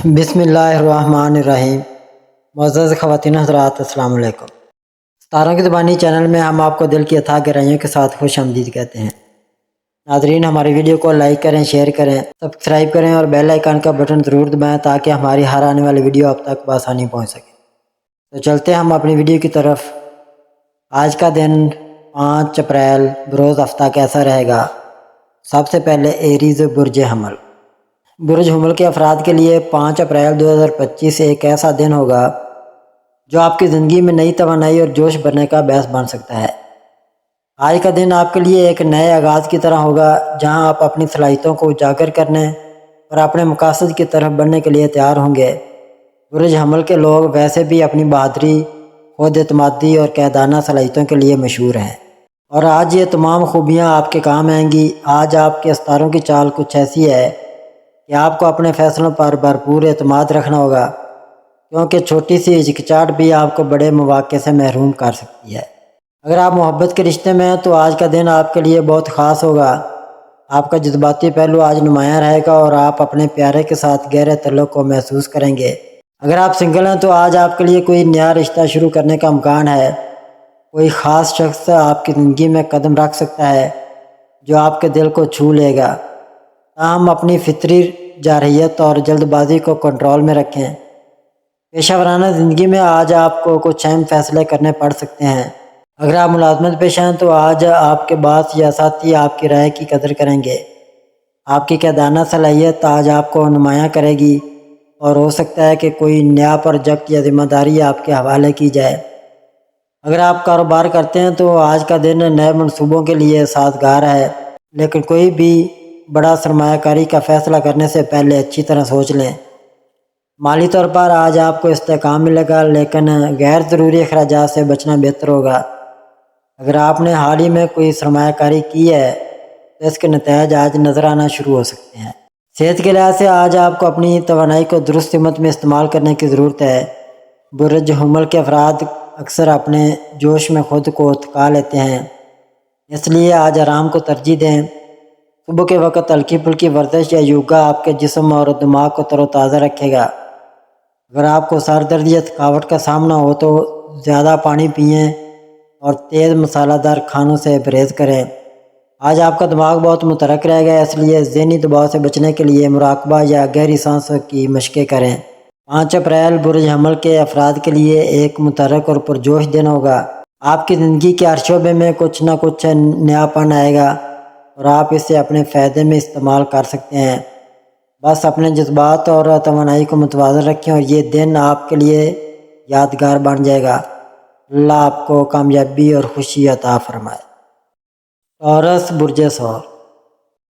بسم اللہ الرحمن الرحیم۔ معزز خواتین حضرات، السلام علیکم۔ ستاروں کی زبانی چینل میں ہم آپ کو دل کی اتھاہ گہرائیوں کے ساتھ خوش آمدید کہتے ہیں۔ ناظرین، ہماری ویڈیو کو لائک کریں، شیئر کریں، سبسکرائب کریں اور بیل آئیکن کا بٹن ضرور دبائیں تاکہ ہماری ہر آنے والی ویڈیو آپ تک بآسانی پہنچ سکے۔ تو چلتے ہیں ہم اپنی ویڈیو کی طرف۔ آج کا دن 5 اپریل بروز ہفتہ کیسا رہے گا؟ سب سے پہلے ایریز برج حمل۔ برج حمل کے افراد کے لیے 5 اپریل 2025 ایک ایسا دن ہوگا جو آپ کی زندگی میں نئی توانائی اور جوش بھرنے کا باعث بن سکتا ہے۔ آج کا دن آپ کے لیے ایک نئے آغاز کی طرح ہوگا جہاں آپ اپنی صلاحیتوں کو اجاگر کرنے اور اپنے مقاصد کی طرف بڑھنے کے لیے تیار ہوں گے۔ برج حمل کے لوگ ویسے بھی اپنی بہادری، خود اعتمادی اور قائدانہ صلاحیتوں کے لیے مشہور ہیں، اور آج یہ تمام خوبیاں آپ کے کام آئیں گی۔ آج آپ کے ستاروں کی چال کچھ ایسی ہے کہ آپ کو اپنے فیصلوں پر بھرپور اعتماد رکھنا ہوگا، کیونکہ چھوٹی سی ہچکچاہٹ بھی آپ کو بڑے مواقع سے محروم کر سکتی ہے۔ اگر آپ محبت کے رشتے میں ہیں تو آج کا دن آپ کے لیے بہت خاص ہوگا۔ آپ کا جذباتی پہلو آج نمایاں رہے گا اور آپ اپنے پیارے کے ساتھ گہرے تعلق کو محسوس کریں گے۔ اگر آپ سنگل ہیں تو آج آپ کے لیے کوئی نیا رشتہ شروع کرنے کا امکان ہے۔ کوئی خاص شخص آپ کی زندگی میں قدم رکھ سکتا ہے جو آپ کے دل کو چھو لے گا۔ تاہم اپنی فطری جارحیت اور جلد بازی کو کنٹرول میں رکھیں۔ پیشہ ورانہ زندگی میں آج آپ کو کچھ اہم فیصلے کرنے پڑ سکتے ہیں۔ اگر آپ ملازمت پیشہ ہیں تو آج آپ کے باس یا ساتھی آپ کی رائے کی قدر کریں گے۔ آپ کی قائدانہ صلاحیت آج آپ کو نمایاں کرے گی اور ہو سکتا ہے کہ کوئی نیا پروجیکٹ یا ذمہ داری آپ کے حوالے کی جائے۔ اگر آپ کاروبار کرتے ہیں تو آج کا دن نئے منصوبوں کے لیے سازگار ہے، لیکن کوئی بھی بڑا سرمایہ کاری کا فیصلہ کرنے سے پہلے اچھی طرح سوچ لیں۔ مالی طور پر آج آپ کو استحکام ملے گا، لیکن غیر ضروری اخراجات سے بچنا بہتر ہوگا۔ اگر آپ نے حال ہی میں کوئی سرمایہ کاری کی ہے تو اس کے نتائج آج نظر آنا شروع ہو سکتے ہیں۔ صحت کے لحاظ سے آج آپ کو اپنی توانائی کو درست سمت میں استعمال کرنے کی ضرورت ہے۔ برج حمل کے افراد اکثر اپنے جوش میں خود کو تھکا لیتے ہیں، اس لیے آج آرام کو ترجیح دیں۔ صبح کے وقت ہلکی پھلکی ورزش یا یوگا آپ کے جسم اور دماغ کو تر و تازہ رکھے گا۔ اگر آپ کو سر درد یا تھکاوٹ کا سامنا ہو تو زیادہ پانی پئیں اور تیز مسالہ دار کھانوں سے پرہیز کریں۔ آج آپ کا دماغ بہت متحرک رہے گا، اس لیے ذہنی دباؤ سے بچنے کے لیے مراقبہ یا گہری سانسوں کی مشقیں کریں۔ 5 اپریل برج حمل کے افراد کے لیے ایک متحرک اور پرجوش دن ہوگا۔ آپ کی زندگی کے ہر شعبے میں کچھ نہ کچھ نیا پن آئے گا اور آپ اسے اپنے فائدے میں استعمال کر سکتے ہیں۔ بس اپنے جذبات اور توانائی کو متوازن رکھیں اور یہ دن آپ کے لیے یادگار بن جائے گا۔ اللہ آپ کو کامیابی اور خوشی عطا فرمائے۔ ٹورس برج ثور۔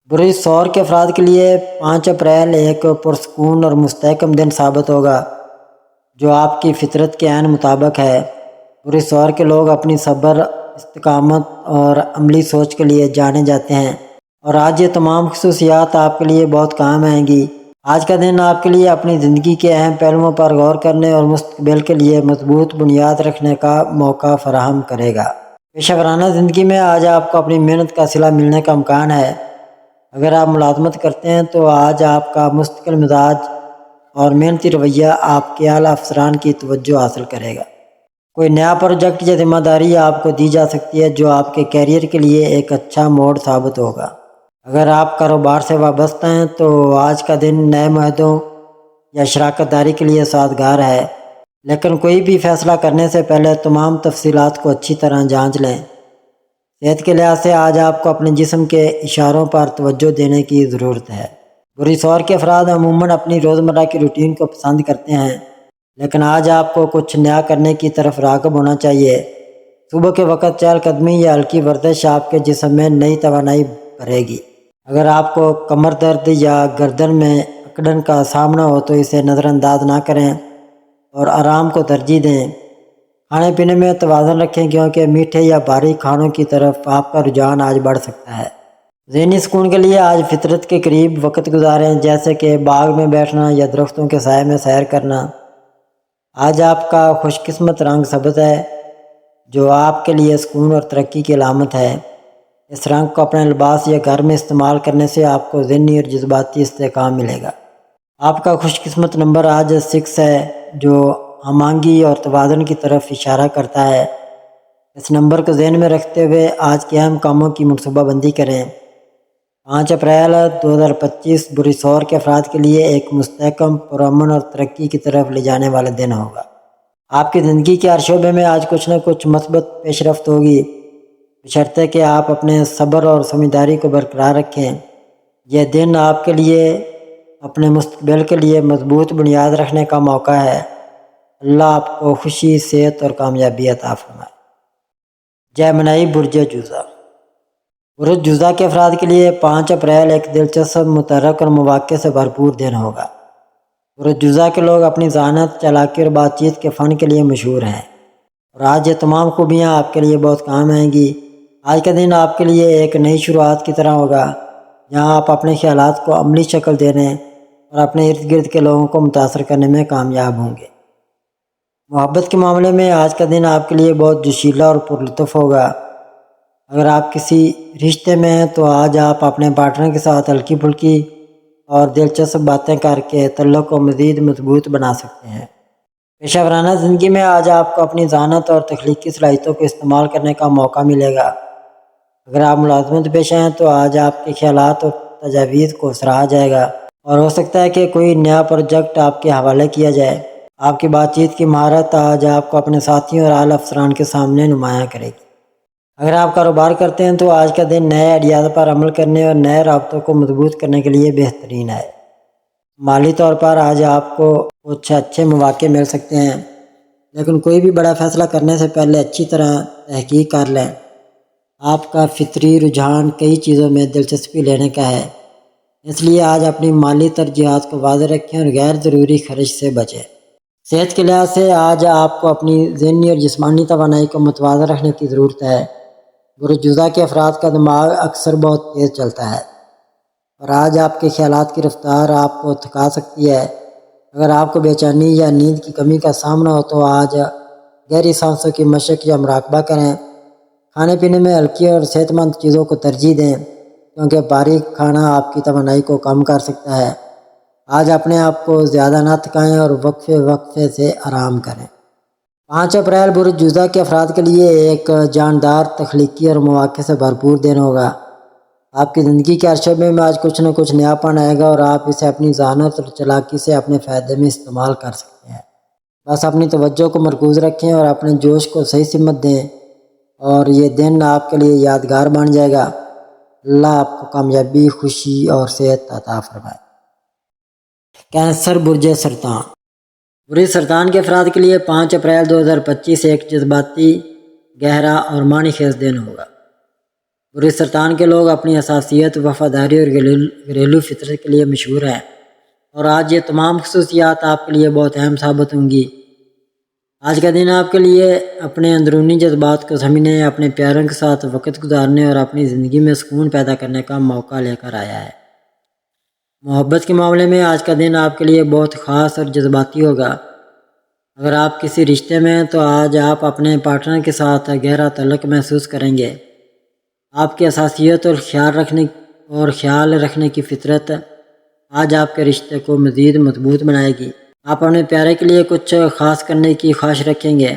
برج ثور کے افراد کے لیے 5 اپریل ایک پرسکون اور مستحکم دن ثابت ہوگا جو آپ کی فطرت کے عین مطابق ہے۔ برج ثور کے لوگ اپنی صبر، استقامت اور عملی سوچ کے لیے جانے جاتے ہیں، اور آج یہ تمام خصوصیات آپ کے لیے بہت کام آئیں گی۔ آج کا دن آپ کے لیے اپنی زندگی کے اہم پہلوؤں پر غور کرنے اور مستقبل کے لیے مضبوط بنیاد رکھنے کا موقع فراہم کرے گا۔ پیشہ ورانہ زندگی میں آج آپ کو اپنی محنت کا صلہ ملنے کا امکان ہے۔ اگر آپ ملازمت کرتے ہیں تو آج آپ کا مستقل مزاج اور محنتی رویہ آپ کے اعلیٰ افسران کی توجہ حاصل کرے گا۔ کوئی نیا پروجیکٹ یا ذمہ داری آپ کو دی جا سکتی ہے جو آپ کے کیریئر کے لیے ایک اچھا موڑ ثابت ہوگا۔ اگر آپ کاروبار سے وابستہ ہیں تو آج کا دن نئے معاہدوں یا شراکت داری کے لیے سازگار ہے، لیکن کوئی بھی فیصلہ کرنے سے پہلے تمام تفصیلات کو اچھی طرح جانچ لیں۔ صحت کے لحاظ سے آج آپ کو اپنے جسم کے اشاروں پر توجہ دینے کی ضرورت ہے۔ برج ثور کے افراد عموماً اپنی روزمرہ کی روٹین کو پسند کرتے ہیں، لیکن آج آپ کو کچھ نیا کرنے کی طرف راغب ہونا چاہیے۔ صبح کے وقت چہل قدمی یا ہلکی ورزش آپ کے جسم میں نئی توانائی بھرے گی۔ اگر آپ کو کمر درد یا گردن میں اکڑن کا سامنا ہو تو اسے نظر انداز نہ کریں اور آرام کو ترجیح دیں۔ کھانے پینے میں توازن رکھیں کیونکہ میٹھے یا بھاری کھانوں کی طرف آپ کا رجحان آج بڑھ سکتا ہے۔ ذہنی سکون کے لیے آج فطرت کے قریب وقت گزاریں، جیسے کہ باغ میں بیٹھنا یا درختوں کے سائے میں سیر کرنا۔ آج آپ کا خوش قسمت رنگ سبز ہے جو آپ کے لیے سکون اور ترقی کی علامت ہے۔ اس رنگ کو اپنے لباس یا گھر میں استعمال کرنے سے آپ کو ذہنی اور جذباتی استحکام ملے گا۔ آپ کا خوش قسمت نمبر آج 6 ہے، جو ہم آہنگی اور توازن کی طرف اشارہ کرتا ہے۔ اس نمبر کو ذہن میں رکھتے ہوئے آج کے اہم کاموں کی منصوبہ بندی کریں۔ 5 اپریل 2025 بری سور کے افراد کے لیے ایک مستحکم، پرامن اور ترقی کی طرف لے جانے والا دن ہوگا۔ آپ کی زندگی کے ہر شعبے میں آج کچھ نہ کچھ مثبت پیش رفت ہوگی، بشرطے کہ آپ اپنے صبر اور سمجھداری کو برقرار رکھیں۔ یہ دن آپ کے لیے اپنے مستقبل کے لیے مضبوط بنیاد رکھنے کا موقع ہے۔ اللہ آپ کو خوشی، صحت اور کامیابی عطا فرمائے۔ جیمنائی برج جوزا۔ برج جوزا کے افراد کے لیے 5 اپریل ایک دلچسپ، متحرک اور مواقع سے بھرپور دن ہوگا۔ برج جوزا کے لوگ اپنی ذہانت، چالاکی اور بات چیت کے فن کے لیے مشہور ہیں، اور آج یہ تمام خوبیاں آپ کے لیے بہت کام آئیں گی۔ آج کا دن آپ کے لیے ایک نئی شروعات کی طرح ہوگا، جہاں آپ اپنے خیالات کو عملی شکل دینے اور اپنے ارد گرد کے لوگوں کو متاثر کرنے میں کامیاب ہوں گے۔ محبت کے معاملے میں آج کا دن آپ کے لیے بہت جوشیلا اور پرلطف ہوگا۔ اگر آپ کسی رشتے میں ہیں تو آج آپ اپنے پارٹنر کے ساتھ ہلکی پھلکی اور دلچسپ باتیں کر کے تعلق کو مزید مضبوط بنا سکتے ہیں۔ پیشہ ورانہ زندگی میں آج آپ کو اپنی ذہانت اور تخلیقی صلاحیتوں کو استعمال کرنے کا موقع ملے گا۔ اگر آپ ملازمت پیشہ ہیں تو آج آپ کے خیالات اور تجاویز کو سراہا جائے گا، اور ہو سکتا ہے کہ کوئی نیا پروجیکٹ آپ کے حوالے کیا جائے۔ آپ کی بات چیت کی مہارت آج آپ کو اپنے ساتھیوں اور اعلیٰ افسران کے سامنے نمایاں کرے گی۔ اگر آپ کاروبار کرتے ہیں تو آج کا دن نئے آئیڈیاز پر عمل کرنے اور نئے رابطوں کو مضبوط کرنے کے لیے بہترین ہے۔ مالی طور پر آج آپ کو کچھ اچھے مواقع مل سکتے ہیں، لیکن کوئی بھی بڑا فیصلہ کرنے سے پہلے اچھی طرح تحقیق کر لیں۔ آپ کا فطری رجحان کئی چیزوں میں دلچسپی لینے کا ہے، اس لیے آج اپنی مالی ترجیحات کو واضح رکھیں اور غیر ضروری خرچ سے بچیں۔ صحت کے لحاظ سے آج آپ کو اپنی ذہنی اور جسمانی توانائی کو متوازن رکھنے کی ضرورت ہے۔ برج جوزا کے افراد کا دماغ اکثر بہت تیز چلتا ہے، اور آج آپ کے خیالات کی رفتار آپ کو تھکا سکتی ہے۔ اگر آپ کو بے چینی یا نیند کی کمی کا سامنا ہو تو آج گہری سانسوں کی مشق یا مراقبہ کریں۔ کھانے پینے میں ہلکی اور صحت مند چیزوں کو ترجیح دیں، کیونکہ باریک کھانا آپ کی توانائی کو کم کر سکتا ہے۔ آج اپنے آپ کو زیادہ نہ تھکائیں اور وقفے وقفے سے آرام کریں۔ 5 اپریل برج جوزا کے افراد کے لیے ایک جاندار، تخلیقی اور مواقع سے بھرپور دن ہوگا۔ آپ کی زندگی کے ہر شعبے میں آج کچھ نہ کچھ نیا پن آئے گا، اور آپ اسے اپنی ذہانت اور چالاکی سے اپنے فائدے میں استعمال کر سکتے ہیں۔ بس اپنی توجہ کو مرکوز رکھیں اور اپنے جوش کو صحیح سمت دیں، اور یہ دن آپ کے لیے یادگار بن جائے گا۔ اللہ آپ کو کامیابی، خوشی اور صحت عطا فرمائے۔ کینسر برج سرطان۔ برج سرطان کے افراد کے لیے 5 اپریل 2025 ایک جذباتی، گہرا اور معنی خیز دن ہوگا۔ برج سرطان کے لوگ اپنی حساسیت، وفاداری اور گھریلو فطرت کے لیے مشہور ہیں، اور آج یہ تمام خصوصیات آپ کے لیے بہت اہم ثابت ہوں گی۔ آج کا دن آپ کے لیے اپنے اندرونی جذبات کو سمجھنے، اپنے پیاروں کے ساتھ وقت گزارنے اور اپنی زندگی میں سکون پیدا کرنے کا موقع لے کر آیا ہے۔ محبت کے معاملے میں آج کا دن آپ کے لیے بہت خاص اور جذباتی ہوگا۔ اگر آپ کسی رشتے میں ہیں تو آج آپ اپنے پارٹنر کے ساتھ گہرا تعلق محسوس کریں گے۔ آپ کی حساسیت اور خیال رکھنے کی فطرت آج آپ کے رشتے کو مزید مضبوط بنائے گی۔ آپ اپنے پیارے کے لیے کچھ خاص کرنے کی خواہش رکھیں گے۔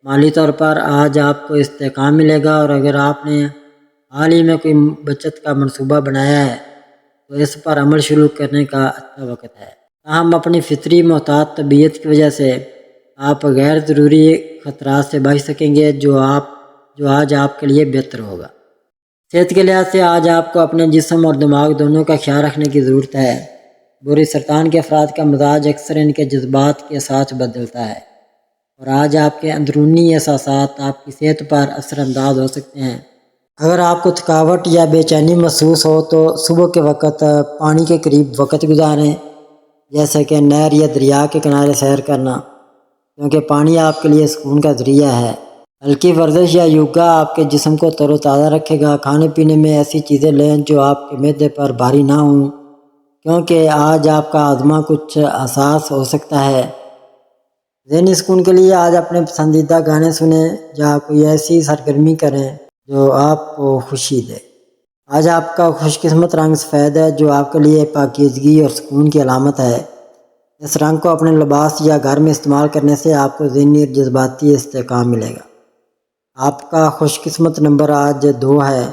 مالی طور پر آج آپ کو استحکام ملے گا، اور اگر آپ نے حال ہی میں کوئی بچت کا منصوبہ بنایا ہے تو اس پر عمل شروع کرنے کا اچھا وقت ہے۔ تاہم اپنی فطری محتاط طبیعت کی وجہ سے آپ غیر ضروری خطرات سے بچ سکیں گے، جو آج آپ کے لیے بہتر ہوگا۔ صحت کے لحاظ سے آج آپ کو اپنے جسم اور دماغ دونوں کا خیال رکھنے کی ضرورت ہے۔ برج سرطان کے افراد کا مزاج اکثر ان کے جذبات کے ساتھ بدلتا ہے، اور آج آپ کے اندرونی احساسات آپ کی صحت پر اثر انداز ہو سکتے ہیں۔ اگر آپ کو تھکاوٹ یا بے چینی محسوس ہو تو صبح کے وقت پانی کے قریب وقت گزاریں، جیسے کہ نہر یا دریا کے کنارے سیر کرنا، کیونکہ پانی آپ کے لیے سکون کا ذریعہ ہے۔ ہلکی ورزش یا یوگا آپ کے جسم کو تر و تازہ رکھے گا۔ کھانے پینے میں ایسی چیزیں لیں جو آپ کے معدے پر بھاری نہ ہوں، کیونکہ آج آپ کا ہاضمہ کچھ حساس ہو سکتا ہے۔ ذہنی سکون کے لیے آج اپنے پسندیدہ گانے سنیں یا کوئی ایسی سرگرمی کریں جو آپ کو خوشی دے۔ آج آپ کا خوش قسمت رنگ سفید ہے، جو آپ کے لیے پاکیزگی اور سکون کی علامت ہے۔ اس رنگ کو اپنے لباس یا گھر میں استعمال کرنے سے آپ کو ذہنی اور جذباتی استحکام ملے گا۔ آپ کا خوش قسمت نمبر آج 2 ہے،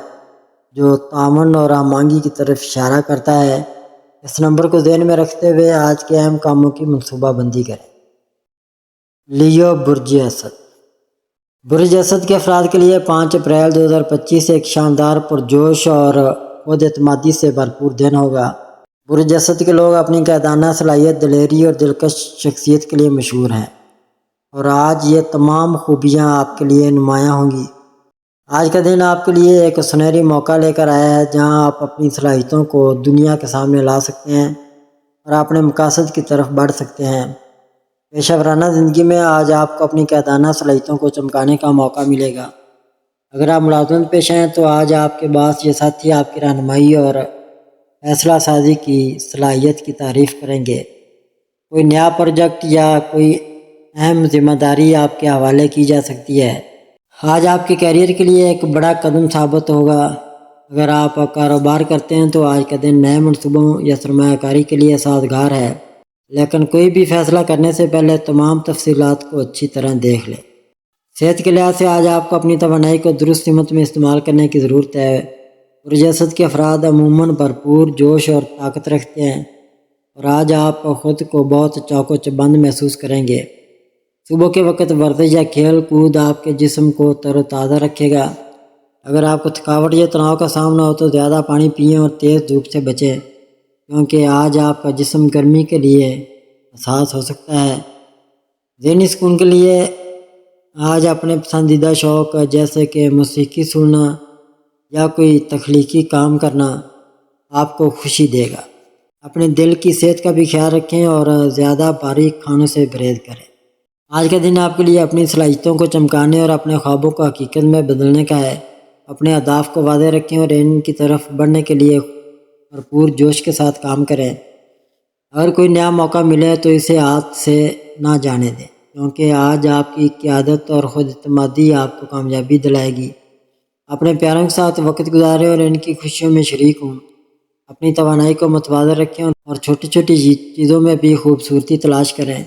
جو تعاون اور ہم آہنگی کی طرف اشارہ کرتا ہے۔ اس نمبر کو ذہن میں رکھتے ہوئے آج کے اہم کاموں کی منصوبہ بندی کریں۔ لیو برج اسد۔ برج اسد کے افراد کے لیے 5 اپریل 2025 ایک شاندار پرجوش اور خود اعتمادی سے بھرپور دن ہوگا۔ برج اسد کے لوگ اپنی قائدانہ صلاحیت، دلیری اور دلکش شخصیت کے لیے مشہور ہیں، اور آج یہ تمام خوبیاں آپ کے لیے نمایاں ہوں گی۔ آج کا دن آپ کے لیے ایک سنہری موقع لے کر آیا ہے، جہاں آپ اپنی صلاحیتوں کو دنیا کے سامنے لا سکتے ہیں اور اپنے مقاصد کی طرف بڑھ سکتے ہیں۔ پیشہ ورانہ زندگی میں آج آپ کو اپنی قائدانہ صلاحیتوں کو چمکانے کا موقع ملے گا۔ اگر آپ ملازمت پیشہ ہیں تو آج آپ کے باس یا ساتھی آپ کی رہنمائی اور فیصلہ سازی کی صلاحیت کی تعریف کریں گے۔ کوئی نیا پروجیکٹ یا کوئی اہم ذمہ داری آپ کے حوالے کی جا سکتی ہے۔ آج آپ کے کیریئر کے لیے ایک بڑا قدم ثابت ہوگا۔ اگر آپ کاروبار کرتے ہیں تو آج کا دن نئے منصوبوں یا سرمایہ کاری کے لیے سازگار ہے، لیکن کوئی بھی فیصلہ کرنے سے پہلے تمام تفصیلات کو اچھی طرح دیکھ لیں۔ صحت کے لحاظ سے آج آپ کو اپنی توانائی کو درست سمت میں استعمال کرنے کی ضرورت ہے۔ برج اسد کے افراد عموماً بھرپور جوش اور طاقت رکھتے ہیں، اور آج آپ خود کو بہت چاق و چوبند محسوس کریں گے۔ صبح کے وقت ورزش یا کھیل کود آپ کے جسم کو تر و تازہ رکھے گا۔ اگر آپ کو تھکاوٹ یا تناؤ کا سامنا ہو تو زیادہ پانی پئیں اور تیز دھوپ سے بچیں، کیونکہ آج آپ کا جسم گرمی کے لیے حساس ہو سکتا ہے۔ ذہنی سکون کے لیے آج اپنے پسندیدہ شوق جیسے کہ موسیقی سننا یا کوئی تخلیقی کام کرنا آپ کو خوشی دے گا۔ اپنے دل کی صحت کا بھی خیال رکھیں اور زیادہ باریک کھانوں سے پرہیز کریں۔ آج کا دن آپ کے لیے اپنی صلاحیتوں کو چمکانے اور اپنے خوابوں کو حقیقت میں بدلنے کا ہے۔ اپنے اہداف کو واضح رکھیں اور ان کی طرف بڑھنے کے لیے بھرپور جوش کے ساتھ کام کریں۔ اگر کوئی نیا موقع ملے تو اسے ہاتھ سے نہ جانے دیں، کیونکہ آج آپ کی قیادت اور خود اعتمادی آپ کو کامیابی دلائے گی۔ اپنے پیاروں کے ساتھ وقت گزاریں اور ان کی خوشیوں میں شریک ہوں۔ اپنی توانائی کو متوازن رکھیں اور چھوٹی چھوٹی چیزوں میں بھی خوبصورتی تلاش کریں۔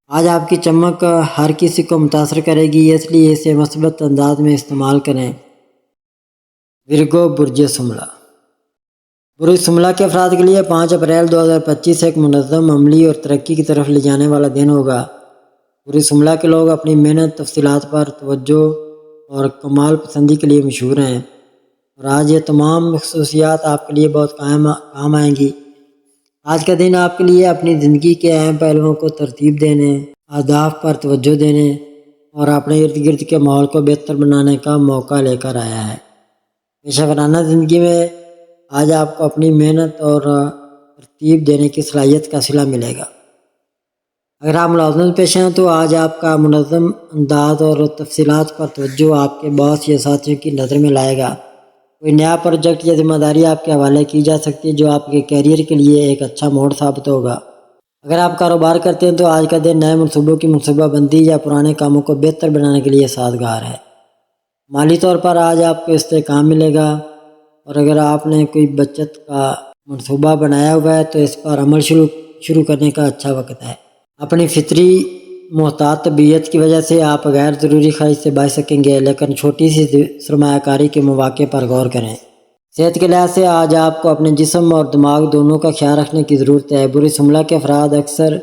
آج آپ کی چمک ہر کسی کو متاثر کرے گی، اس لیے اسے مثبت انداز میں استعمال کریں۔ ورگو برج سملہ۔ برج سملہ کے افراد کے لیے 5 اپریل 2025 ایک منظم، عملی اور ترقی کی طرف لے جانے والا دن ہوگا۔ برج سملہ کے لوگ اپنی محنت، تفصیلات پر توجہ اور کمال پسندی کے لیے مشہور ہیں، اور آج یہ تمام خصوصیات آپ کے لیے بہت کام آئیں گی۔ آج کا دن آپ کے لیے اپنی زندگی کے اہم پہلوؤں کو ترتیب دینے، اہداف پر توجہ دینے اور اپنے ارد گرد کے ماحول کو بہتر بنانے کا موقع لے کر آیا ہے۔ پیشہ ورانہ زندگی میں آج آپ کو اپنی محنت اور ترتیب دینے کی صلاحیت کا صلہ ملے گا۔ اگر آپ ملازمت پیشہ ہیں تو آج آپ کا منظم انداز اور تفصیلات پر توجہ آپ کے باس یا ساتھیوں کی نظر میں لائے گا۔ کوئی نیا پروجیکٹ یا ذمہ داری آپ کے حوالے کی جا سکتی ہے، جو آپ کے کیریئر کے لیے ایک اچھا موڑ ثابت ہوگا۔ اگر آپ کاروبار کرتے ہیں تو آج کا دن نئے منصوبوں کی منصوبہ بندی یا پرانے کاموں کو بہتر بنانے کے لیے سازگار ہے۔ مالی طور پر آج آپ کو استحکام ملے گا، اور اگر آپ نے کوئی بچت کا منصوبہ بنایا ہوا ہے تو اس پر عمل شروع کرنے کا اچھا وقت ہے۔ اپنی فطری محتاط طبیعت کی وجہ سے آپ غیر ضروری خرچ سے بچ سکیں گے، لیکن چھوٹی سی سرمایہ کاری کے مواقع پر غور کریں۔ صحت کے لحاظ سے آج آپ کو اپنے جسم اور دماغ دونوں کا خیال رکھنے کی ضرورت ہے۔ برج سملہ کے افراد اکثر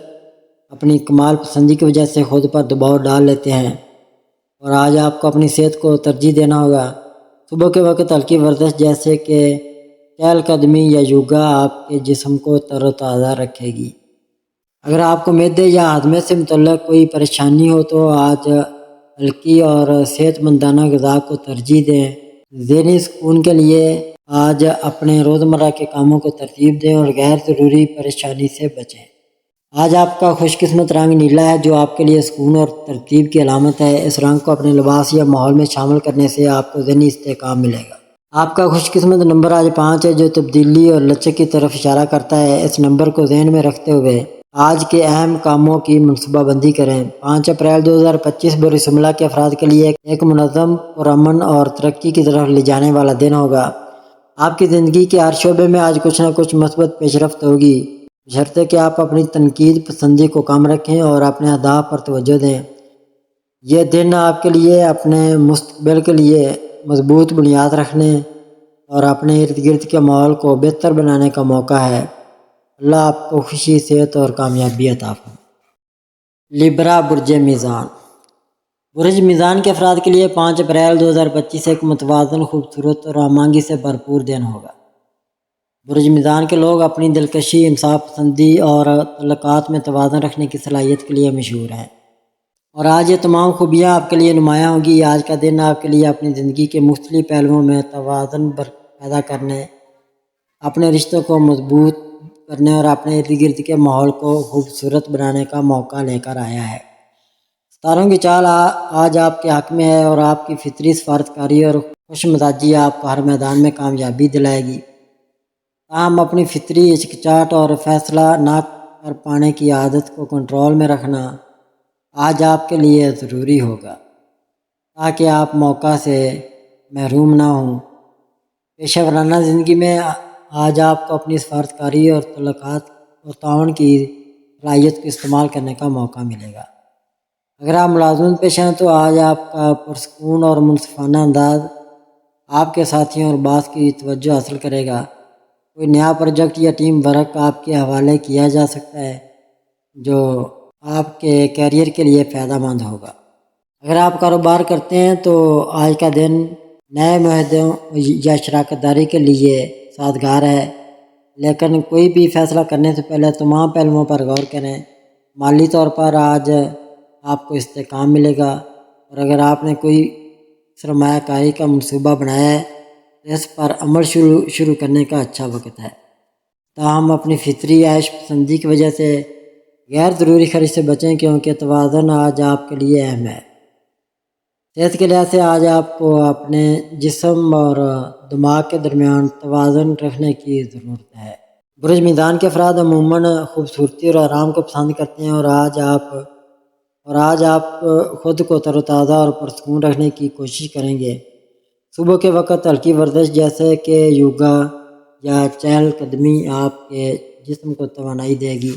اپنی کمال پسندی کی وجہ سے خود پر دباؤ ڈال لیتے ہیں، اور آج آپ کو اپنی صحت کو ترجیح دینا ہوگا۔ صبح کے وقت ہلکی ورزش جیسے کہ چہل قدمی یا یوگا آپ کے جسم کو تر و تازہ رکھے گی۔ اگر آپ کو معدے یا ہاضمے سے متعلق کوئی پریشانی ہو تو آج ہلکی اور صحت مندانہ غذا کو ترجیح دیں۔ ذہنی سکون کے لیے آج اپنے روزمرہ کے کاموں کو ترتیب دیں اور غیر ضروری پریشانی سے بچیں۔ آج آپ کا خوش قسمت رنگ نیلا ہے، جو آپ کے لیے سکون اور ترتیب کی علامت ہے۔ اس رنگ کو اپنے لباس یا ماحول میں شامل کرنے سے آپ کو ذہنی استحکام ملے گا۔ آپ کا خوش قسمت نمبر آج 5 ہے، جو تبدیلی اور لچک کی طرف اشارہ کرتا ہے۔ اس نمبر کو ذہن میں رکھتے ہوئے آج کے اہم کاموں کی منصوبہ بندی کریں۔ 5 اپریل 2025 برج سملہ کے افراد کے لیے ایک منظم، پرامن اور ترقی کی طرف لے جانے والا دن ہوگا۔ آپ کی زندگی کے ہر شعبے میں آج کچھ نہ کچھ مثبت پیش رفت ہوگی، بشرطے کہ آپ اپنی تنقید پسندی کو کم رکھیں اور اپنے اہداف پر توجہ دیں۔ یہ دن آپ کے لیے اپنے مستقبل کے لیے مضبوط بنیاد رکھنے اور اپنے ارد گرد کے ماحول کو بہتر بنانے کا موقع ہے۔ اللہ آپ کو خوشی، صحت اور کامیابی عطا فرمائے۔ لیبرا برج میزان۔ برج میزان کے افراد کے لیے 5 اپریل 2025 ایک متوازن، خوبصورت اور ہمانگی سے بھرپور دن ہوگا۔ برج میزان کے لوگ اپنی دلکشی، انصاف پسندی اور تعلقات میں توازن رکھنے کی صلاحیت کے لیے مشہور ہیں، اور آج یہ تمام خوبیاں آپ کے لیے نمایاں ہوں گی۔ آج کا دن آپ کے لیے اپنی زندگی کے مختلف پہلوؤں میں توازن پیدا کرنے، اپنے رشتوں کو مضبوط کرنے اور اپنے ارد گرد کے ماحول کو خوبصورت بنانے کا موقع لے کر آیا ہے۔ ستاروں کی چال آج آپ کے حق میں ہے، اور آپ کی فطری سفارتکاری اور خوش مزاجی آپ کو ہر میدان میں کامیابی دلائے گی۔ تاہم اپنی فطری ہچکچاہٹ اور فیصلہ نہ کر پانے کی عادت کو کنٹرول میں رکھنا آج آپ کے لیے ضروری ہوگا، تاکہ آپ موقع سے محروم نہ ہوں۔ پیشہ ورانہ زندگی میں آج آپ کو اپنی سفارتکاری اور تعلقات اور تعاون کی صلاحیت کو استعمال کرنے کا موقع ملے گا۔ اگر آپ ملازمت پیشہ ہیں تو آج آپ کا پرسکون اور منصفانہ انداز آپ کے ساتھیوں اور باس کی توجہ حاصل کرے گا۔ کوئی نیا پروجیکٹ یا ٹیم ورک آپ کے حوالے کیا جا سکتا ہے جو آپ کے کیریئر کے لیے فائدہ مند ہوگا۔ اگر آپ کاروبار کرتے ہیں تو آج کا دن نئے معاہدوں یا شراکت داری کے لیے سازگار ہے، لیکن کوئی بھی فیصلہ کرنے سے پہلے تمام پہلوؤں پر غور کریں۔ مالی طور پر آج آپ کو استحکام ملے گا، اور اگر آپ نے کوئی سرمایہ کاری کا منصوبہ بنایا ہے تو اس پر عمل شروع کرنے کا اچھا وقت ہے۔ تاہم اپنی فطری عیش پسندی کی وجہ سے غیر ضروری خرچ سے بچیں، کیونکہ توازن آج آپ کے لیے اہم ہے۔ صحت کے لحاظ سے آج آپ کو اپنے جسم اور دماغ کے درمیان توازن رکھنے کی ضرورت ہے۔ برج میزان کے افراد عموماً خوبصورتی اور آرام کو پسند کرتے ہیں، اور آج آپ خود کو تر و تازہ اور پرسکون رکھنے کی کوشش کریں گے۔ صبح کے وقت ہلکی ورزش جیسے کہ یوگا یا چہل قدمی آپ کے جسم کو توانائی دے گی۔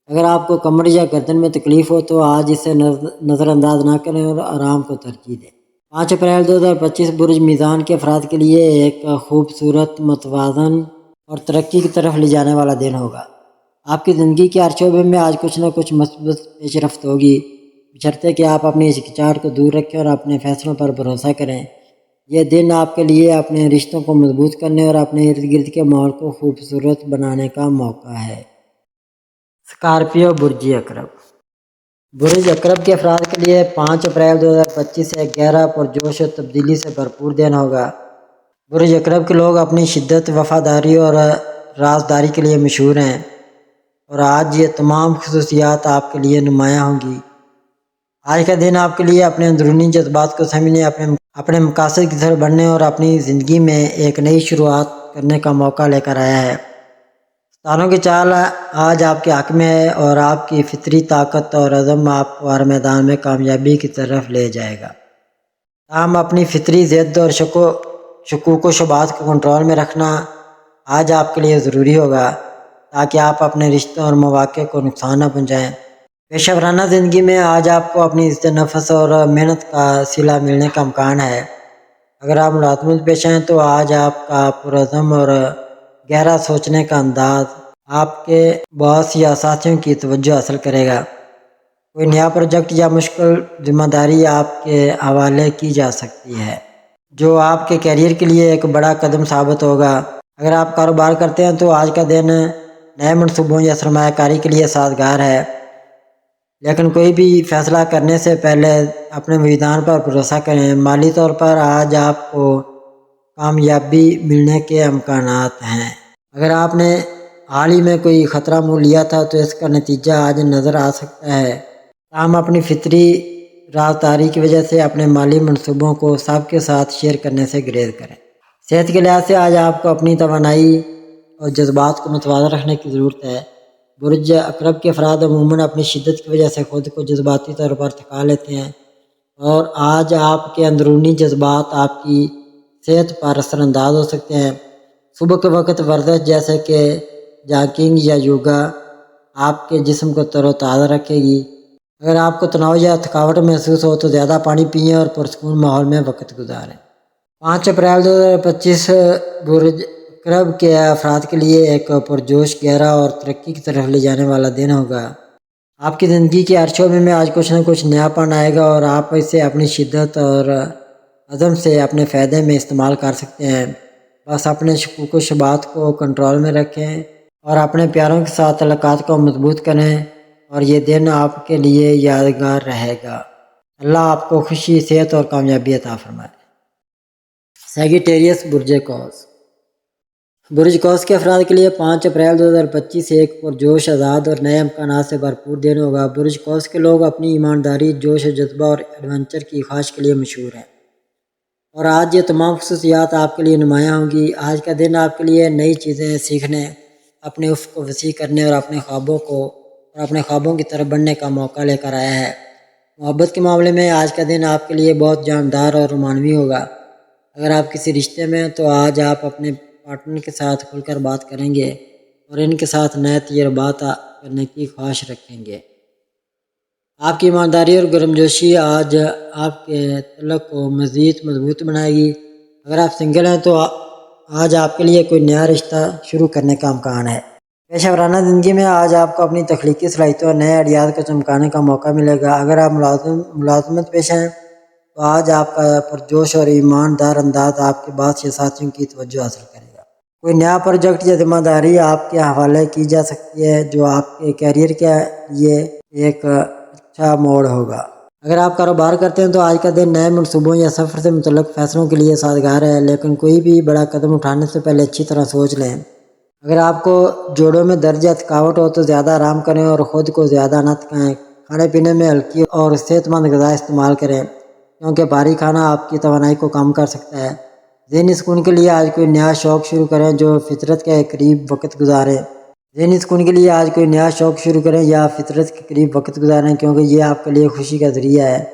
اگر آپ کو کمر یا گردن میں تکلیف ہو تو آج اسے نظر انداز نہ کریں اور آرام کو ترجیح دیں۔ 5 اپریل 2025 برج میزان کے افراد کے لیے ایک خوبصورت، متوازن اور ترقی کی طرف لے جانے والا دن ہوگا۔ آپ کی زندگی کے ہر شعبے میں آج کچھ نہ کچھ مثبت پیش رفت ہوگی، بشرطے کہ آپ اپنی ہچکچاہٹ کو دور رکھیں اور اپنے فیصلوں پر بھروسہ کریں۔ یہ دن آپ کے لیے اپنے رشتوں کو مضبوط کرنے اور اپنے ارد گرد کے ماحول کو خوبصورت بنانے کا موقع ہے۔ اسکارپیو برج عقرب۔ برج عقرب کے افراد کے لیے 5 اپریل 2025 ایک گہرا، پرجوش اور تبدیلی سے بھرپور دن ہوگا۔ برج عقرب کے لوگ اپنی شدت، وفاداری اور رازداری کے لیے مشہور ہیں، اور آج یہ تمام خصوصیات آپ کے لیے نمایاں ہوں گی۔ آج کا دن آپ کے لیے اپنے اندرونی جذبات کو سمجھنے، اپنے مقاصد کی طرف بڑھنے اور اپنی زندگی میں ایک نئی شروعات کرنے کا موقع لے کر آیا ہے۔ ستاروں کی چال آج آپ کے حق میں ہے، اور آپ کی فطری طاقت اور عزم آپ کو ہر میدان میں کامیابی کی طرف لے جائے گا۔ تاہم اپنی فطری ضد اور شکوک و شبہات کو کنٹرول میں رکھنا آج آپ کے لیے ضروری ہوگا، تاکہ آپ اپنے رشتوں اور مواقع کو نقصان نہ پہنچائیں۔ پیشہ ورانہ زندگی میں آج آپ کو اپنی عزت نفس اور محنت کا صلہ ملنے کا امکان ہے۔ اگر آپ ملازمت پیشہ ہیں تو آج آپ کا پرعزم اور گہرا سوچنے کا انداز آپ کے باس یا ساتھیوں کی توجہ حاصل کرے گا۔ کوئی نیا پروجیکٹ یا مشکل ذمہ داری آپ کے حوالے کی جا سکتی ہے جو آپ کے کیریئر کے لیے ایک بڑا قدم ثابت ہوگا۔ اگر آپ کاروبار کرتے ہیں تو آج کا دن نئے منصوبوں یا سرمایہ کاری کے لیے سازگار ہے، لیکن کوئی بھی فیصلہ کرنے سے پہلے اپنے وجدان پر بھروسہ کریں۔ مالی طور پر آج آپ کو کامیابی ملنے کے امکانات ہیں۔ اگر آپ نے حال ہی میں کوئی خطرہ مول لیا تھا تو اس کا نتیجہ آج نظر آ سکتا ہے۔ تاہم اپنی فطری رازداری کی وجہ سے اپنے مالی منصوبوں کو سب کے ساتھ شیئر کرنے سے گریز کریں۔ صحت کے لحاظ سے آج آپ کو اپنی توانائی اور جذبات کو متوازن رکھنے کی ضرورت ہے۔ برج عقرب کے افراد عموماً اپنی شدت کی وجہ سے خود کو جذباتی طور پر تھکا لیتے ہیں، اور آج آپ کے اندرونی جذبات آپ کی صحت پر اثر انداز ہو سکتے ہیں۔ صبح کے وقت ورزش جیسے کہ جاگنگ یا یوگا آپ کے جسم کو تر و تازہ رکھے گی۔ اگر آپ کو تناؤ یا تھکاوٹ محسوس ہو تو زیادہ پانی پئیں اور پرسکون ماحول میں وقت گزاریں۔ 5 اپریل 2025 برج کرب کے افراد کے لیے ایک پرجوش، گہرا اور ترقی کی طرف لے جانے والا دن ہوگا۔ آپ کی زندگی کے ہر شعبے میں آج کچھ نہ کچھ نیا پن آئے گا اور آپ اسے اپنی شدت اور عزم سے اپنے فائدے میں استعمال کر سکتے ہیں۔ بس اپنے شکوک و شبہات کو کنٹرول میں رکھیں اور اپنے پیاروں کے ساتھ تعلقات کو مضبوط کریں اور یہ دن آپ کے لیے یادگار رہے گا۔ اللہ آپ کو خوشی، صحت اور کامیابی عطا فرمائے۔ سیگیٹیریس برج قوس۔ برج قوس کے افراد کے لیے 5 اپریل 2025 ایک پرجوش، آزاد اور نئے امکانات سے بھرپور دن ہوگا۔ برج قوس کے لوگ اپنی ایمانداری، جوش و جذبہ اور ایڈونچر کی خواہش کے لیے مشہور ہیں، اور آج یہ تمام خصوصیات آپ کے لیے نمایاں ہوں گی۔ آج کا دن آپ کے لیے نئی چیزیں سیکھنے، اپنے افق کو وسیع کرنے اور اپنے خوابوں کی طرف بڑھنے کا موقع لے کر آیا ہے۔ محبت کے معاملے میں آج کا دن آپ کے لیے بہت جاندار اور رومانوی ہوگا۔ اگر آپ کسی رشتے میں ہیں تو آج آپ اپنے پارٹنر کے ساتھ کھل کر بات کریں گے اور ان کے ساتھ نئے تجربات کرنے کی خواہش رکھیں گے۔ آپ کی ایمانداری اور گرمجوشی آج آپ کے تعلق کو مزید مضبوط بنائے گی۔ اگر آپ سنگل ہیں تو آج آپ کے لیے کوئی نیا رشتہ شروع کرنے کا امکان ہے۔ پیشہ ورانہ زندگی میں آج آپ کو اپنی تخلیقی صلاحیتوں اور نئے آئیڈیاز کو چمکانے کا موقع ملے گا۔ اگر آپ ملازمت پیشہ ہیں تو آج آپ کا پرجوش اور ایماندار انداز آپ کے باس یا ساتھیوں کی توجہ حاصل کرے گا۔ کوئی نیا پروجیکٹ یا ذمہ داری آپ کے حوالے کی جا سکتی ہے جو آپ کے کیریئر کے لیے ایک اچھا موڑ ہوگا۔ اگر آپ کاروبار کرتے ہیں تو آج کا دن نئے منصوبوں یا سفر سے متعلق فیصلوں کے لیے سازگار ہے، لیکن کوئی بھی بڑا قدم اٹھانے سے پہلے اچھی طرح سوچ لیں۔ اگر آپ کو جوڑوں میں درد یا تھکاوٹ ہو تو زیادہ آرام کریں اور خود کو زیادہ نہ تھکائیں۔ کھانے پینے میں ہلکی اور صحت مند غذا استعمال کریں کیونکہ بھاری کھانا آپ کی توانائی کو کم کر سکتا ہے۔ ذہنی سکون کے لیے آج کوئی نیا شوق شروع کریں جو فطرت کے قریب وقت گزاریں۔ ذہنی سکون کے لیے آج کوئی نیا شوق شروع کریں یا فطرت کے قریب وقت گزاریں کیونکہ یہ آپ کے لیے خوشی کا ذریعہ ہے۔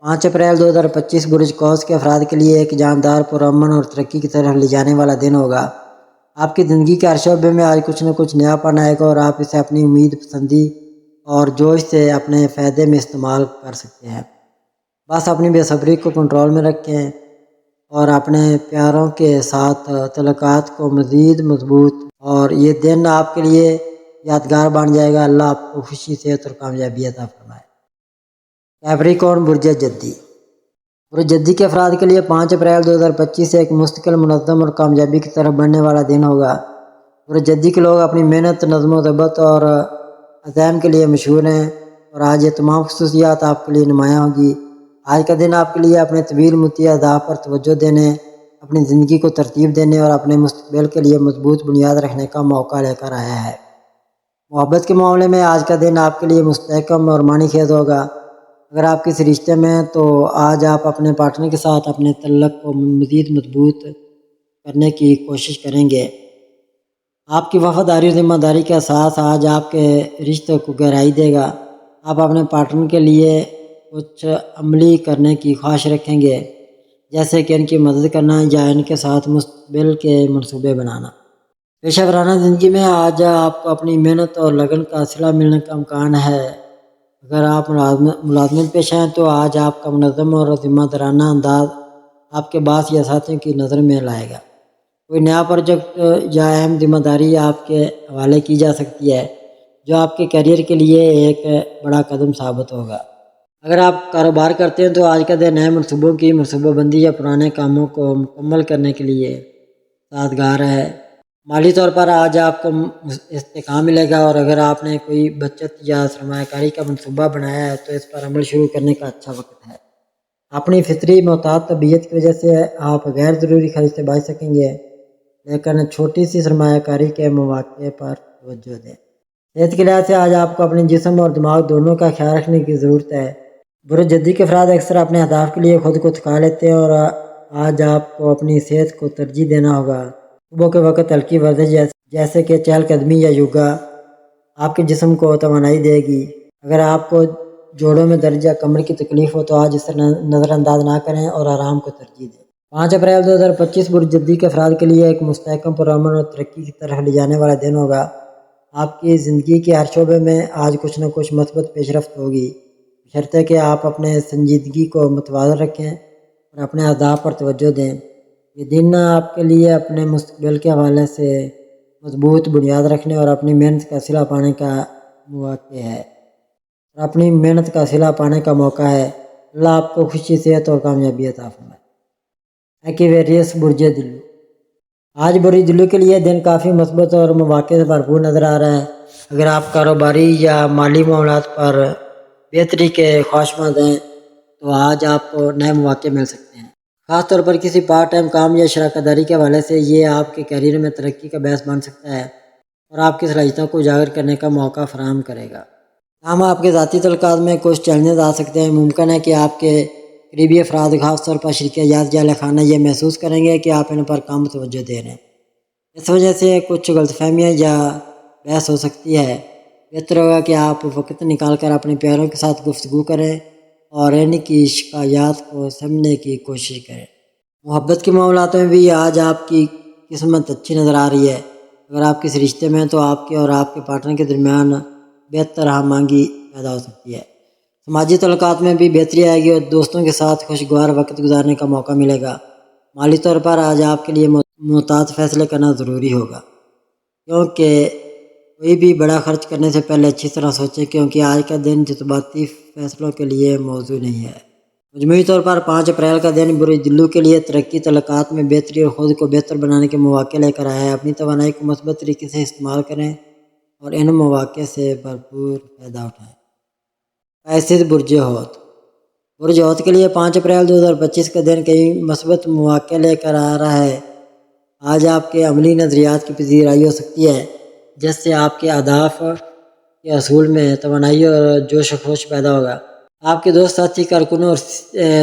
5 اپریل 2025 برج قوس کے افراد کے لیے ایک جاندار، پرامن اور ترقی کی طرف لے جانے والا دن ہوگا۔ آپ کی زندگی کے ہر شعبے میں آج کچھ نہ کچھ نیا پن آئے گا اور آپ اسے اپنی امید، پسندی اور جوش سے اپنے فائدے میں استعمال کر سکتے ہیں۔ بس اپنی بے صبری کو کنٹرول میں رکھیں اور اپنے پیاروں کے ساتھ تعلقات کو مزید مضبوط، اور یہ دن آپ کے لیے یادگار بن جائے گا۔ اللہ آپ کو خوشی، صحت اور کامیابی عطا فرمائے۔ کیپریکارن برج جدی۔ برج جدی کے افراد کے لیے 5 اپریل 2025 ایک مستقل، منظم اور کامیابی کی طرف بڑھنے والا دن ہوگا۔ برج جدی کے لوگ اپنی محنت، نظم و ضبط اور عزم کے لیے مشہور ہیں، اور آج یہ تمام خصوصیات آپ کے لیے نمایاں ہوگی۔ آج کا دن آپ کے لیے اپنے طویل مدتی اہداف پر توجہ دینے، اپنی زندگی کو ترتیب دینے اور اپنے مستقبل کے لیے مضبوط بنیاد رکھنے کا موقع لے کر آیا ہے۔ محبت کے معاملے میں آج کا دن آپ کے لیے مستحکم اور معنی خیز ہوگا۔ اگر آپ کسی رشتے میں ہیں تو آج آپ اپنے پارٹنر کے ساتھ اپنے تعلق کو مزید مضبوط کرنے کی کوشش کریں گے۔ آپ کی وفاداری اور ذمہ داری کا احساس آج آپ کے رشتے کو گہرائی دے گا۔ آپ اپنے پارٹنر کے لیے کچھ عملی کرنے کی خواہش رکھیں گے، جیسے کہ ان کی مدد کرنا یا ان کے ساتھ مستقبل کے منصوبے بنانا۔ پیشہ ورانہ زندگی میں آج آپ کو اپنی محنت اور لگن کا صلہ ملنے کا امکان ہے۔ اگر آپ ملازمت پیشہ ہیں تو آج آپ کا منظم اور ذمہ دارانہ انداز آپ کے باس یا ساتھیوں کی نظر میں لائے گا۔ کوئی نیا پروجیکٹ یا اہم ذمہ داری آپ کے حوالے کی جا سکتی ہے جو آپ کے کیریئر کے لیے ایک بڑا قدم ثابت ہوگا۔ اگر آپ کاروبار کرتے ہیں تو آج کا دن نئے منصوبوں کی منصوبہ بندی یا پرانے کاموں کو مکمل کرنے کے لیے سازگار ہے۔ مالی طور پر آج آپ کو استحکام ملے گا، اور اگر آپ نے کوئی بچت یا سرمایہ کاری کا منصوبہ بنایا ہے تو اس پر عمل شروع کرنے کا اچھا وقت ہے۔ اپنی فطری محتاط طبیعت کی وجہ سے آپ غیر ضروری خرچ سے بچ سکیں گے، لیکن چھوٹی سی سرمایہ کاری کے مواقع پر توجہ دیں۔ صحت کے لحاظ سے آج آپ کو اپنے جسم اور دماغ دونوں کا خیال رکھنے کی ضرورت ہے۔ برج جدی کے افراد اکثر اپنے اہداف کے لیے خود کو تھکا لیتے ہیں، اور آج آپ کو اپنی صحت کو ترجیح دینا ہوگا۔ صبح کے وقت ہلکی ورزش جیسے کہ چہل قدمی یا یوگا آپ کے جسم کو توانائی دے گی۔ اگر آپ کو جوڑوں میں درد یا کمر کی تکلیف ہو تو آج اسے نظر انداز نہ کریں اور آرام کو ترجیح دیں۔ 5 اپریل 2025 برج جدی کے افراد کے لیے ایک مستحکم پرامن اور ترقی کی طرف لے جانے والا دن ہوگا۔ آپ کی زندگی کے ہر شعبے میں آج کچھ نہ کچھ مثبت پیش رفت ہوگی، بشرطے کہ آپ اپنے سنجیدگی کو متوازن رکھیں اور اپنے اہداف پر توجہ دیں۔ یہ دن آپ کے لیے اپنے مستقبل کے حوالے سے مضبوط بنیاد رکھنے اور اپنی محنت کا صلہ پانے کا موقع ہے اللہ آپ کو خوشی، صحت اور کامیابی عطا فرمائے۔ ایکویریس برج دلو، آج برج دلو کے لیے دن کافی مثبت اور مواقع سے بھرپور نظر آ رہا ہے۔ اگر آپ کاروباری یا مالی معاملات پر بہتری کے خواہشمند ہیں تو آج آپ کو نئے مواقع مل سکتے ہیں۔ خاص طور پر کسی پارٹ ٹائم کام یا شراکت داری کے حوالے سے یہ آپ کے کیریئر میں ترقی کا باعث بن سکتا ہے اور آپ کی صلاحیتوں کو اجاگر کرنے کا موقع فراہم کرے گا۔ تاہم آپ کے ذاتی تعلقات میں کچھ چیلنجز آ سکتے ہیں۔ ممکن ہے کہ آپ کے قریبی افراد، خاص طور پر شریک حیات یا اہل خانہ، یہ محسوس کریں گے کہ آپ ان پر کم توجہ دے رہے ہیں۔ اس وجہ سے کچھ غلط فہمیاں یا بحث ہو سکتی ہے۔ بہتر ہوگا کہ آپ وقت نکال کر اپنے پیاروں کے ساتھ گفتگو کریں اور ان کی شکایات کو سمجھنے کی کوشش کریں۔ محبت کے معاملات میں بھی آج آپ کی قسمت اچھی نظر آ رہی ہے۔ اگر آپ کسی رشتے میں ہیں تو آپ کے اور آپ کے پارٹنر کے درمیان بہتر ہم آہنگی پیدا ہو سکتی ہے۔ سماجی تعلقات میں بھی بہتری آئے گی اور دوستوں کے ساتھ خوشگوار وقت گزارنے کا موقع ملے گا۔ مالی طور پر آج آپ کے لیے محتاط فیصلے کرنا ضروری ہوگا، کیونکہ کوئی بھی بڑا خرچ کرنے سے پہلے اچھی طرح سوچیں، کیونکہ آج کا دن جذباتی فیصلوں کے لیے موزوں نہیں ہے۔ مجموعی طور پر 5 اپریل کا دن برج دلو کے لیے ترقی، تعلقات میں بہتری اور خود کو بہتر بنانے کے مواقع لے کر آیا ہے۔ اپنی توانائی کو مثبت طریقے سے استعمال کریں اور ان مواقع سے بھرپور فائدہ اٹھائیں۔ ایسد برج حوت، برج حوت کے لیے 5 اپریل 2025 کا دن کئی مثبت مواقع لے کر آ رہا ہے۔ آج آپ کے عملی نظریات کی پذیرائی ہو سکتی ہے، جس سے آپ کے اہداف کے حصول میں توانائی اور جوش و خروش پیدا ہوگا۔ آپ کے دوست، ساتھی، کارکنوں اور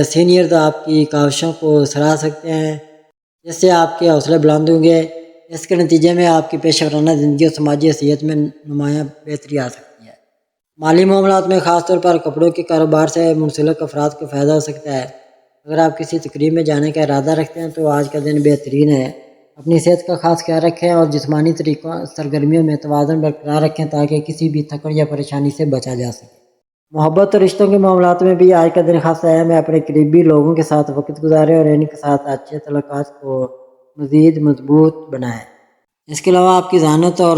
سینئرز آپ کی کاوشوں کو سراہ سکتے ہیں، جس سے آپ کے حوصلے بلند ہوں گے۔ اس کے نتیجے میں آپ کی پیشہ ورانہ زندگی اور سماجی حیثیت میں نمایاں بہتری آ سکتی ہے۔ مالی معاملات میں خاص طور پر کپڑوں کے کاروبار سے منسلک افراد کو فائدہ ہو سکتا ہے۔ اگر آپ کسی تقریب میں جانے کا ارادہ رکھتے ہیں تو آج کا دن بہترین ہے۔ اپنی صحت کا خاص خیال رکھیں اور جسمانی سرگرمیوں میں توازن برقرار رکھیں تاکہ کسی بھی تھکن یا پریشانی سے بچا جا سکے۔ محبت اور رشتوں کے معاملات میں بھی آج کا دن خاص اہم ہے۔ اپنے قریبی لوگوں کے ساتھ وقت گزاریں اور ان کے ساتھ اچھے تعلقات کو مزید مضبوط بنائیں۔ اس کے علاوہ آپ کی ذہانت اور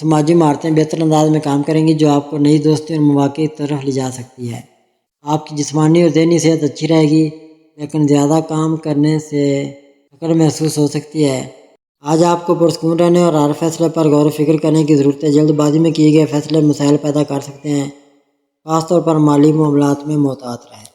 سماجی مہارتیں بہتر انداز میں کام کریں گی، جو آپ کو نئی دوستی اور مواقع کی طرف لے جا سکتی ہے۔ آپ کی جسمانی اور ذہنی صحت اچھی رہے گی، لیکن زیادہ کام کرنے سے تھکن محسوس ہو سکتی ہے۔ آج آپ کو پرسکون رہنے اور ہر فیصلے پر غور و فکر کرنے کی ضرورت ہے۔ جلد بازی میں کیے گئے فیصلے مسائل پیدا کر سکتے ہیں، خاص طور پر مالی معاملات میں محتاط رہیں۔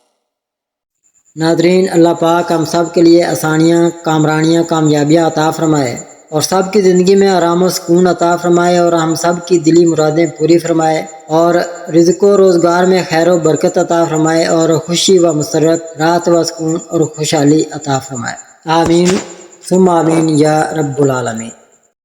ناظرین، اللہ پاک ہم سب کے لیے آسانیاں، کامرانیاں، کامیابیاں عطا فرمائے اور سب کی زندگی میں آرام و سکون عطا فرمائے اور ہم سب کی دلی مرادیں پوری فرمائے اور رزق و روزگار میں خیر و برکت عطا فرمائے اور خوشی و مسرت، راحت و سکون اور خوشحالی عطا فرمائے۔ آمین ثم آمین یا رب العالمین۔